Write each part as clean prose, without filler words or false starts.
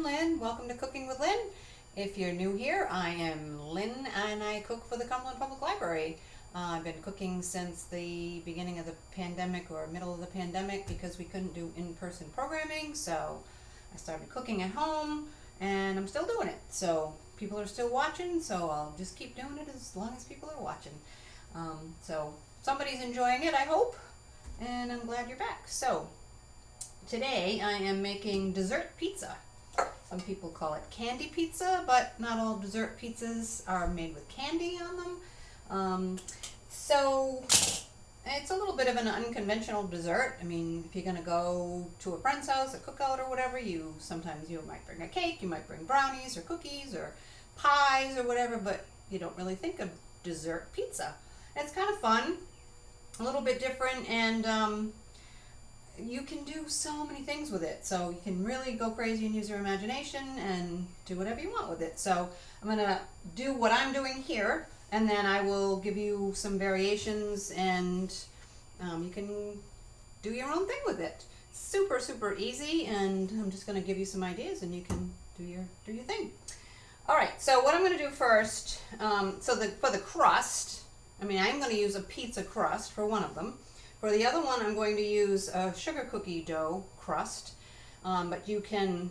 Lynn. Welcome to Cooking with Lynn. If you're new here, I am Lynn and I cook for the Cumberland Public Library. I've been cooking since the beginning of the pandemic or middle of the pandemic because we couldn't do in-person programming, so I started cooking at home and I'm still doing it. So people are still watching, so I'll just keep doing it as long as people are watching. So somebody's enjoying it, I hope, and I'm glad you're back. So today I am making dessert pizza. Some people call it candy pizza, but not all dessert pizzas are made with candy on them. So it's a little bit of an unconventional dessert. I mean, if you're going to go to a friend's house, a cookout or whatever, sometimes you might bring a cake, you might bring brownies or cookies or pies or whatever, but you don't really think of dessert pizza. It's kind of fun, a little bit different, and you can do so many things with it. So you can really go crazy and use your imagination and do whatever you want with it. So I'm going to do what I'm doing here, and then I will give you some variations, and you can do your own thing with it. Super, super easy, and I'm just going to give you some ideas, and you can do your thing. All right, so what I'm going to do first, for the crust, I'm going to use a pizza crust for one of them. For the other one, I'm going to use a sugar cookie dough crust, but you can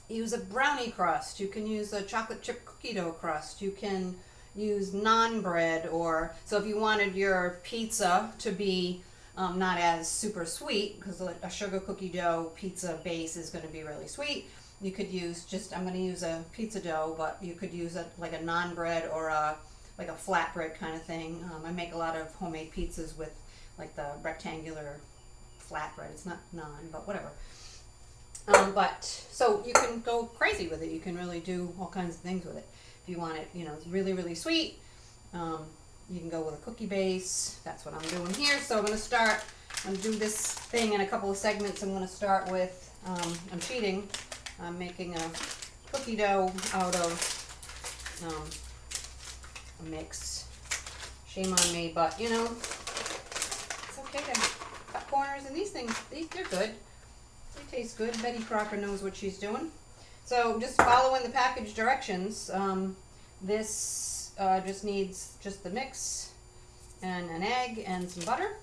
use a brownie crust, you can use a chocolate chip cookie dough crust, you can use naan bread, so if you wanted your pizza to be not as super sweet, because a sugar cookie dough pizza base is going to be really sweet, you could use I'm going to use a pizza dough, but you could use like a naan bread or like a flatbread kind of thing. I make a lot of homemade pizzas with like the rectangular flatbread. It's not naan, but whatever. So you can go crazy with it. You can really do all kinds of things with it. If you want it, it's really, really sweet, you can go with a cookie base. That's what I'm doing here. So I'm going to do this thing in a couple of segments. I'm going to start with, I'm cheating. I'm making a cookie dough out of a mix. Shame on me, but it's okay to cut corners, and these things, they're good. They taste good. Betty Crocker knows what she's doing. So just following the package directions. This just needs just the mix and an egg and some butter.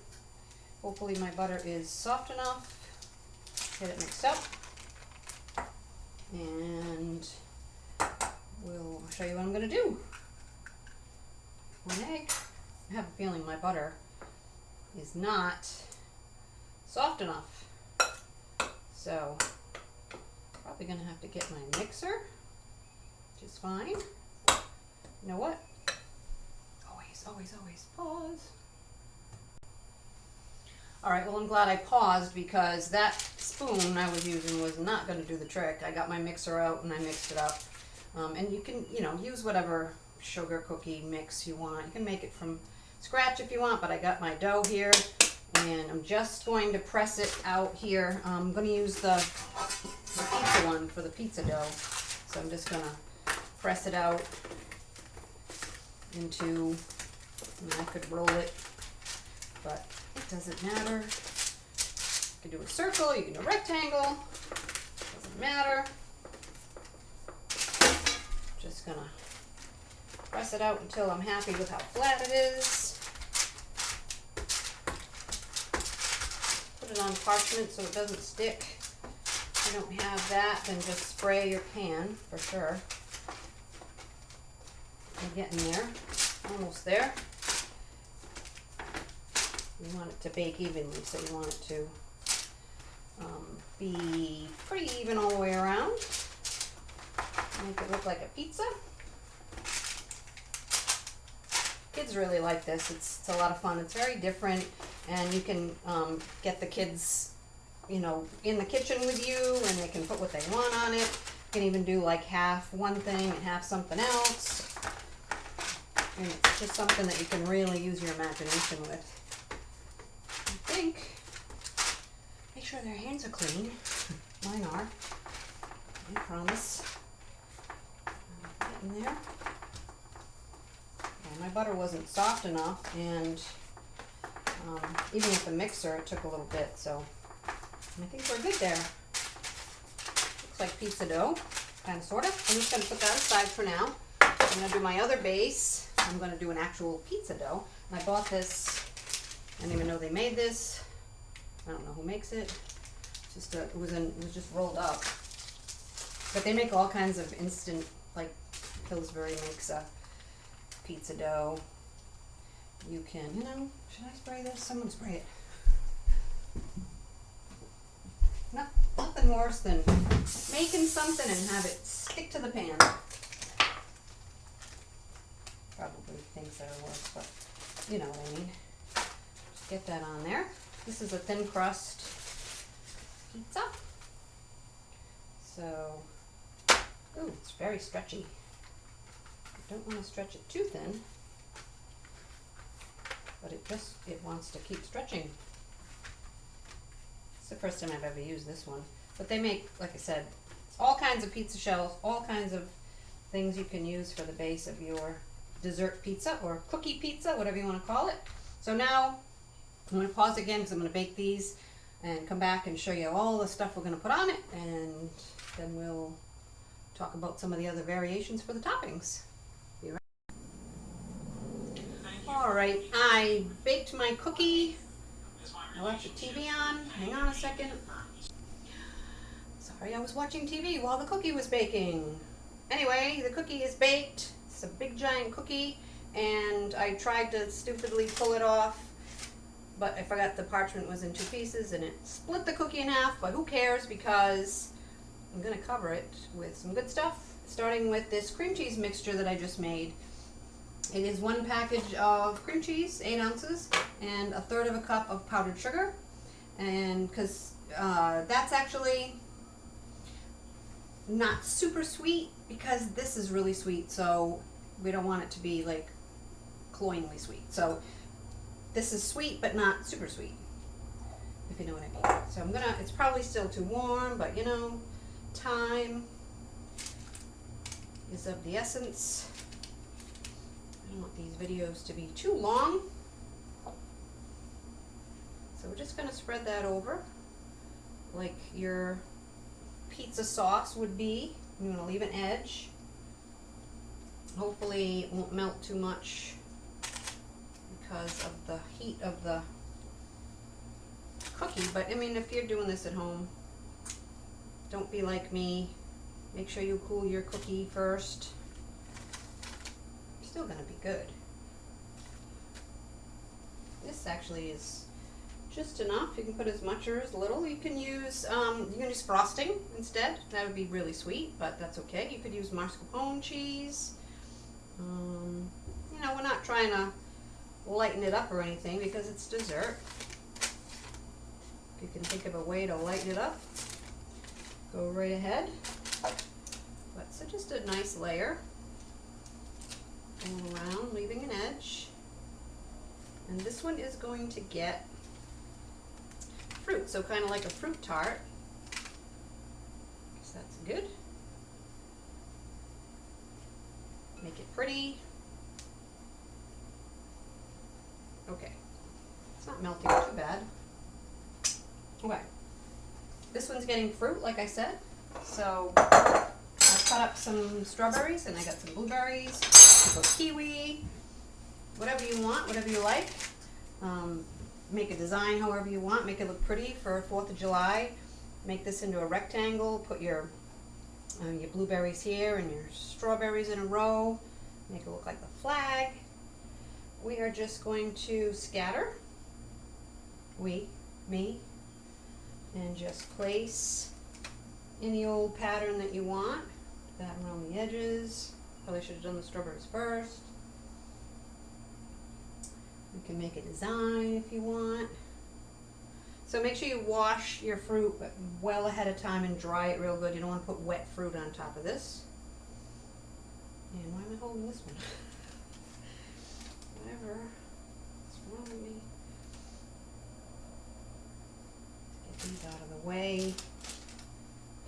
Hopefully my butter is soft enough. Get it mixed up. And we'll show you what I'm going to do. One egg. I have a feeling my butter is not soft enough. So probably going to have to get my mixer, which is fine. You know what? Always pause. Alright, well, I'm glad I paused because that spoon I was using was not going to do the trick. I got my mixer out and I mixed it up. And you can, use whatever sugar cookie mix you want. You can make it from scratch if you want, but I got my dough here and I'm just going to press it out here. I'm going to use the pizza one for the pizza dough. So I'm just going to press it out into, I could roll it, but it doesn't matter. You can do a circle, you can do a rectangle, doesn't matter. Just gonna press it out until I'm happy with how flat it is. Put it on parchment so it doesn't stick. If you don't have that, then just spray your pan for sure. We're getting there, almost there. You want it to bake evenly, so you want it to be pretty even all the way around. Make it look like a pizza. Kids really like this. It's a lot of fun. It's very different, and you can get the kids, in the kitchen with you, and they can put what they want on it. You can even do like half one thing and half something else. And it's just something that you can really use your imagination with. I think. Make sure their hands are clean. Mine are. I promise. Get in there. Yeah, my butter wasn't soft enough, and even with the mixer, it took a little bit. So I think we're good there. Looks like pizza dough, kind of, sort of. I'm just going to put that aside for now. I'm going to do my other base. I'm going to do an actual pizza dough. And I bought this, I didn't even know they made this. I don't know who makes it. It's just it was just rolled up. But they make all kinds of instant, like Pillsbury makes a pizza dough. You can, should I spray this? Someone spray it. No, nothing worse than making something and have it stick to the pan. Probably things that are worse, but you know what I mean. Just get that on there. This is a thin crust pizza. So, ooh, it's very stretchy. You don't want to stretch it too thin, but it wants to keep stretching. It's the first time I've ever used this one. But they make, like I said, all kinds of pizza shells, all kinds of things you can use for the base of your dessert pizza or cookie pizza, whatever you want to call it. So now I'm going to pause again because I'm going to bake these and come back and show you all the stuff we're going to put on it, and then we'll talk about some of the other variations for the toppings. Be right. All right, I baked my cookie. I left the TV on. Hang on a second. Sorry, I was watching TV while the cookie was baking. Anyway, the cookie is baked. It's a big giant cookie, and I tried to stupidly pull it off, but I forgot the parchment was in two pieces and it split the cookie in half, but who cares, because I'm going to cover it with some good stuff, starting with this cream cheese mixture that I just made. It is 1 package of cream cheese, 8 ounces, and 1/3 cup of powdered sugar, and because that's actually not super sweet, because this is really sweet, so we don't want it to be like cloyingly sweet. So this is sweet but not super sweet, if you know what I mean. So it's probably still too warm, but time is of the essence. I don't want these videos to be too long. So we're just going to spread that over like your pizza sauce would be. You want to leave an edge. Hopefully it won't melt too much because of the heat of the cookie. But I mean, if you're doing this at home, don't be like me. Make sure you cool your cookie first. It's still going to be good. This actually is just enough. You can put as much or as little. You can use frosting instead. That would be really sweet, but that's okay. You could use mascarpone cheese. We're not trying to lighten it up or anything because it's dessert. If you can think of a way to lighten it up, go right ahead. But so just a nice layer all around, leaving an edge. And this one is going to get fruit, so kind of like a fruit tart. So that's good. Make it pretty. Okay, it's not melting too bad. Okay, this one's getting fruit, like I said. So I cut up some strawberries and I got some blueberries, a kiwi, whatever you want, whatever you like. Make a design however you want, make it look pretty for 4th of July. Make this into a rectangle, put your blueberries here and your strawberries in a row. Make it look like the flag. We are just going to scatter, me, and just place any old pattern that you want. Put that around the edges. Probably should have done the strawberries first. You can make a design if you want. So make sure you wash your fruit well ahead of time and dry it real good. You don't want to put wet fruit on top of this. And why am I holding this one? Whatever. What's wrong with me? Get these out of the way.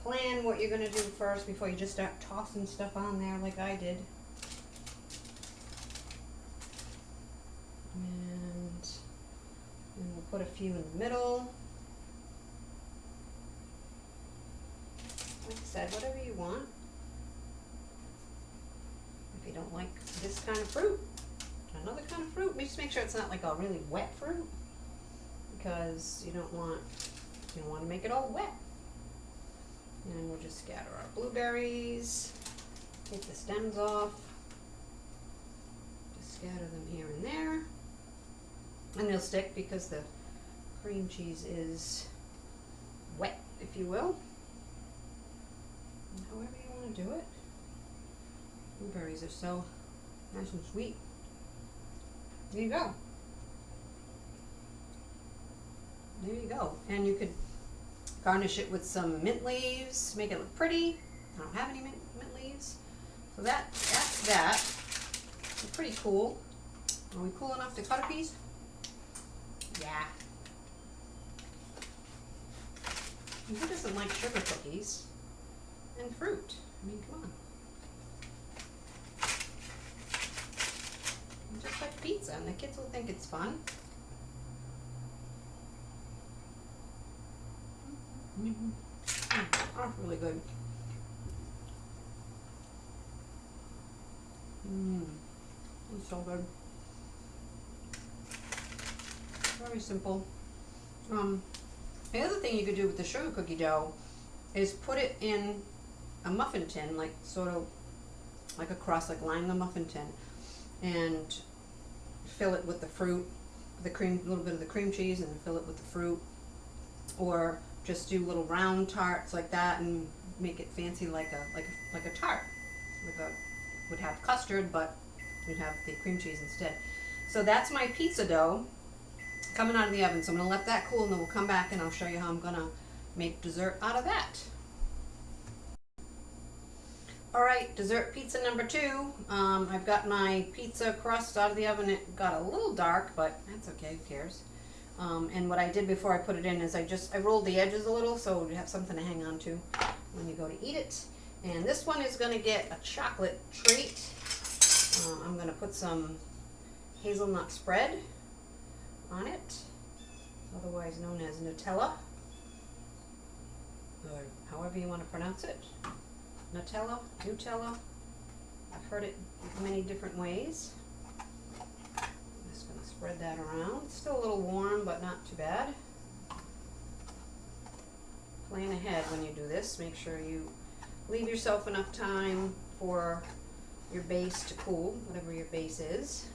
Plan what you're going to do first before you just start tossing stuff on there like I did. And we'll put a few in the middle. Like said, whatever you want. If you don't like this kind of fruit, another kind of fruit, just make sure it's not like a really wet fruit, because you don't want to make it all wet. And we'll just scatter our blueberries, take the stems off, just scatter them here and there, and they'll stick because the cream cheese is wet, if you will. And however you want to do it. Blueberries are so nice and sweet. There you go. There you go. And you could garnish it with some mint leaves, make it look pretty. I don't have any mint leaves. So that's that. It's pretty cool. Are we cool enough to cut a piece? Yeah. And who doesn't like sugar cookies and fruit? I mean, come on. And just like pizza, and the kids will think it's fun. Oh, really good. It's so good. Very simple. The other thing you could do with the sugar cookie dough is put it in a muffin tin, like sort of like a crust, like line the muffin tin, and fill it with the fruit, the cream, a little bit of the cream cheese, and then fill it with the fruit. Or just do little round tarts like that and make it fancy, like a tart. Would have custard, but you'd have the cream cheese instead. So that's my pizza dough coming out of the oven. So I'm gonna let that cool, and then we'll come back and I'll show you how I'm gonna make dessert out of that. All right, dessert pizza number 2. I've got my pizza crust out of the oven. It got a little dark, but that's okay, who cares? And what I did before I put it in is I rolled the edges a little so you have something to hang on to when you go to eat it. And this one is gonna get a chocolate treat. I'm gonna put some hazelnut spread on it, otherwise known as Nutella, or however you want to pronounce it. Nutella, Nutella. I've heard it many different ways. I'm just going to spread that around. It's still a little warm, but not too bad. Plan ahead when you do this. Make sure you leave yourself enough time for your base to cool, whatever your base is.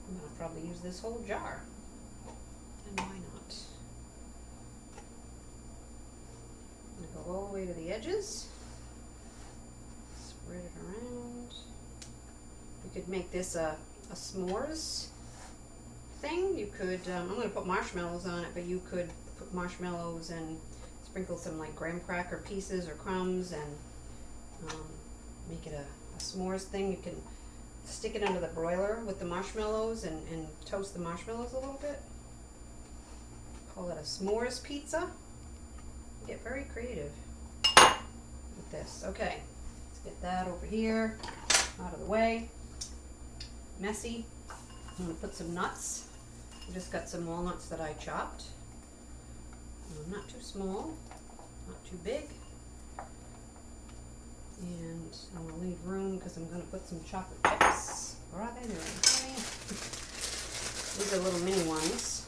I'm going to probably use this whole jar. And why not? I'm going to go all the way to the edges. Spread it around. You could make this a s'mores thing. You could, I'm going to put marshmallows on it, but you could put marshmallows and sprinkle some like graham cracker pieces or crumbs and make it a s'mores thing. You can stick it under the broiler with the marshmallows and toast the marshmallows a little bit. Call it a s'mores pizza. Get very creative with this. Okay, let's get that over here, out of the way. Messy. I'm going to put some nuts. I just got some walnuts that I chopped. Not too small, not too big. And I'm going to leave room because I'm going to put some chocolate chips. Where are they? They're in front of me. These are little mini ones.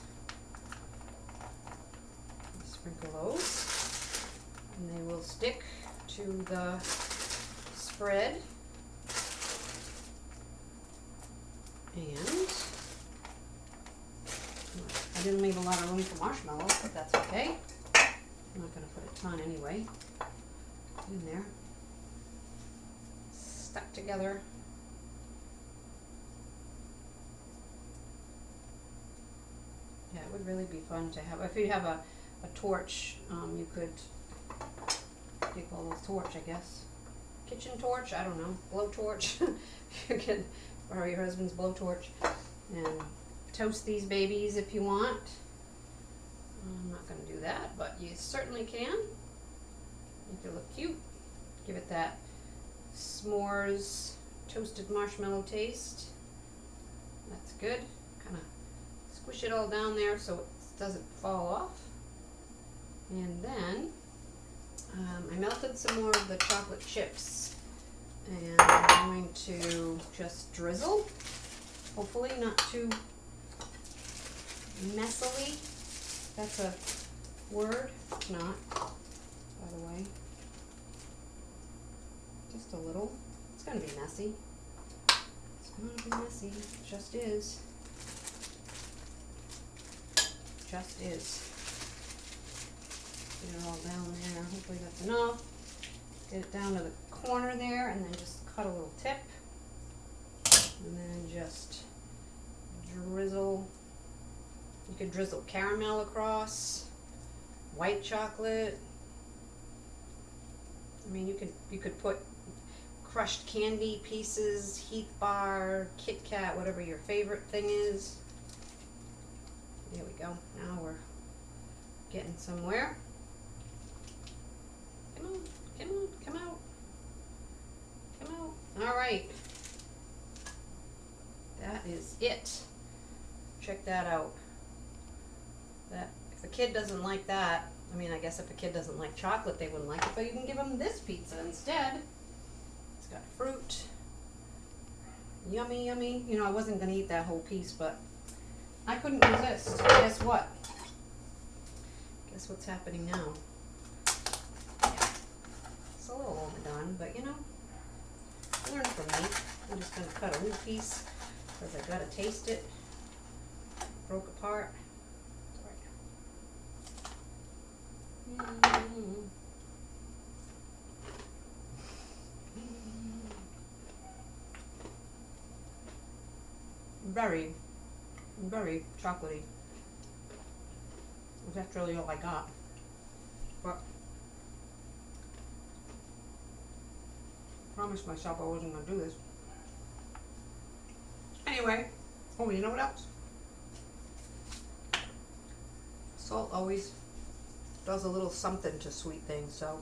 Sprinkle those. And they will stick to the spread. And I didn't leave a lot of room for marshmallows, but that's okay. I'm not going to put a ton anyway in there. Stuck together. Yeah, it would really be fun to have. If you have a torch, you could take a little torch, I guess. Kitchen torch, I don't know, blowtorch. You can borrow your husband's blowtorch and toast these babies if you want. I'm not going to do that, but you certainly can. Make it look cute. Give it that s'mores toasted marshmallow taste. That's good. Kind of squish it all down there so it doesn't fall off. And then I melted some more of the chocolate chips, and I'm going to just drizzle, hopefully not too messily. That's a word? It's not, by the way. Just a little. It's going to be messy. It's going to be messy. It just is. Just is. Get it all down there. Hopefully that's enough. Get it down to the corner there, and then just cut a little tip. And then just drizzle. You could drizzle caramel across, white chocolate. I mean, you could put crushed candy pieces, Heath bar, Kit Kat, whatever your favorite thing is. There we go. Now we're getting somewhere. Come on, come on, come out. Come out. All right. That is it. Check that out. That if a kid doesn't like that, I mean, I guess if a kid doesn't like chocolate, they wouldn't like it, but you can give them this pizza instead. It's got fruit. Yummy, yummy. You know, I wasn't going to eat that whole piece, but I couldn't resist. Guess what? Guess what's happening now? It's a little overdone, but you know, learn from me. I'm just going to cut a little piece because I got to taste it. Broke apart. Very, very chocolatey. That's really all I got. But I promised myself I wasn't going to do this. Anyway, oh, you know what else? Salt always does a little something to sweet things, so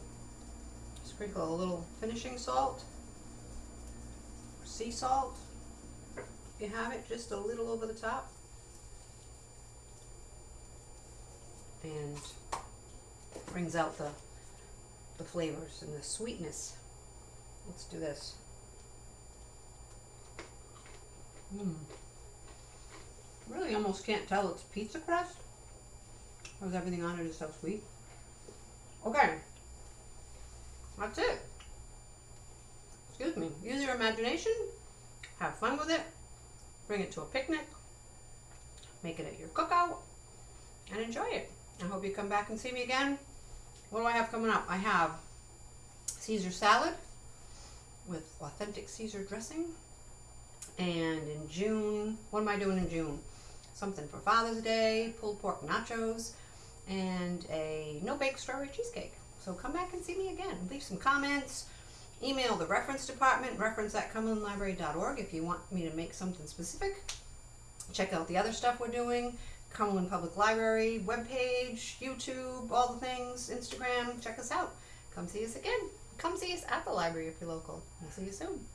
sprinkle a little finishing salt, sea salt, if you have it, just a little over the top, and brings out the flavors and the sweetness. Let's do this. Really almost can't tell it's pizza crust, because everything on it is so sweet. Okay, that's it. Excuse me. Use your imagination, have fun with it, bring it to a picnic, make it at your cookout, and enjoy it. I hope you come back and see me again. What do I have coming up? I have Caesar salad with authentic Caesar dressing. And in June, what am I doing in June? Something for Father's Day, pulled pork nachos, and a no-bake strawberry cheesecake. So come back and see me again. Leave some comments. Email the reference department, reference@cumberlandlibrary.org if you want me to make something specific. Check out the other stuff we're doing. Cumberland Public Library webpage, YouTube, all the things, Instagram. Check us out. Come see us again. Come see us at the library if you're local. We'll see you soon.